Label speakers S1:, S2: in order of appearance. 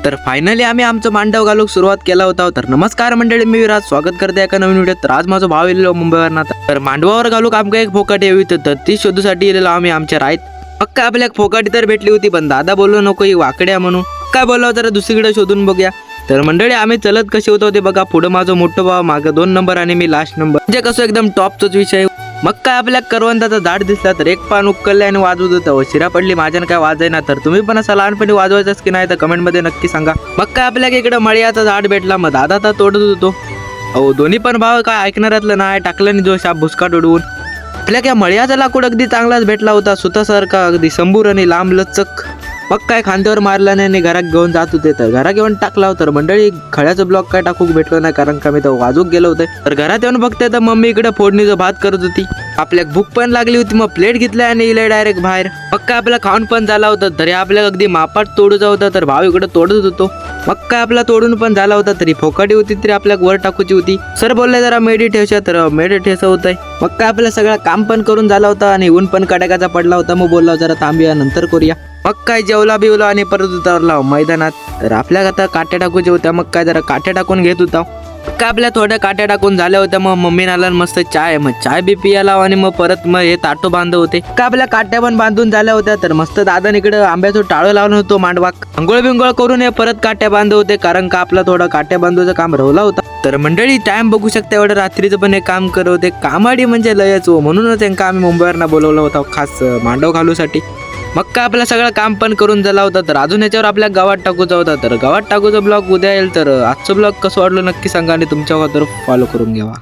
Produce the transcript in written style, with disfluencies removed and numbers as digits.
S1: तर फायनली आम्ही आमचं मांडव घालूक सुरुवात केला होता. तर नमस्कार मंडळी, मी विराज स्वागत करते एका नवीन व्हिडिओ. तर आज माझा भाव येलेलो मुंबईवरनं. तर मांडवावर घालूक आमका एक फोकाटी हवी होती, तर ती शोधूसाठी येलेलो आम्ही आमच्या राईत. पक्का आपल्या एक फोकाटी तर भेटली होती, पण दादा बोललो नको ही वाकड्या म्हणून. काय बोलावं जरा दुसरीकडे शोधून बघूया. तर मंडळी आम्ही चलत कसे होतो ते बघा. पुढे माझं मोठं भाव, मागं 2 नंबर आणि मी लास्ट नंबर. म्हणजे कसं एकदम टॉपचाच विषय. मग काय आपल्या करवंदाचा झाड दिसला तर एक पान उकलले आणि वाजवत होतं. शिरा पडली माझ्यानं काय वाजायना. तर तुम्ही पण असं लहानपणी वाजवायचंच की नाही तर कमेंटमध्ये नक्की सांगा. मग काय आपल्या इकडं मळ्याचं झाड भेटला, मग दादा तर तोडत होतो. अहो दोन्ही पण भाव काय ऐकणारातलं नाही, टाकलं नाही जो शाप भुसका उडवून. आपल्या काय मळ्याचा लाकूड अगदी चांगलाच भेटला होता, सुतासारखा अगदी संबूर आणि लांब लचक. मग काय खांद्यावर मारला नाही आणि घरात घेऊन जात होते. तर घरात घेऊन टाकला होता. मंडळी खळ्याचं ब्लॉक काय टाकूक भेटलं नाही, कारण का मी तर वाजूक गेलो होते. तर घरात येऊन बघते तर मम्मी इकडे फोडणीचं भात करत होती. आपल्या भूक पण लागली होती, मग प्लेट घेतल्या आणि इले डायरेक्ट बाहेर. मग काय आपला खाऊन पण झाला होता. तरी आपल्या अगदी मापाट तोडूचा होता, तर भाव इकडे तोडत होतो. मग काय आपला तोडून पण झाला होता, तरी फोकाटी होती तरी आपल्या वर टाकूची होती. सर बोलले जरा मेडी ठेवशा, तर मेडी ठेस होत आहे. मग काय आपलं सगळं काम पण करून झाला होता आणि ऊन पण कडाकाचा पडला होता. मग बोलला जरा थांबूया नंतर करूया. मग काय जेवला बिवला आणि परत उतरला मैदानात. तर आपल्या आता काट्या टाकूच्या होत्या, मग काय जरा काट्या टाकून घेत होता. काय आपल्या थोड्या काट्या टाकून झाल्या होत्या. मग मम्मीने आला मस्त चाय, मग चाय बी पियाला आणि मग परत मग हे ताटो बांधत होते. का आपल्या काट्या पण बांधून झाल्या होत्या. तर मस्त दादाने इकडे आंब्याचं टाळं लावून होतो मांडवाक. अंघोळ बिंगोळ करून हे परत काट्या बांधत होते, कारण का आपला थोडा काट्या बांधूचं काम राहिला होता. तर मंडळी टाइम बघू शकता, एवढं रात्रीचं पण हे काम करत होते. कामाडी म्हणजे लयच हो, म्हणूनच त्यांना आम्ही मुंबईवरनं बोलवलं होतं खास मांडव घालूसाठी. मग काय आपलं सगळं काम पण करून झाला होता. तर अजून याच्यावर आपल्या गावात टाकूचा होता. तर गावात टाकूचा ब्लॉग उद्या येईल. तर आजचं ब्लॉग कसं वाटलं नक्की सांगा आणि तुमच्या फॉलो करून घ्यावा.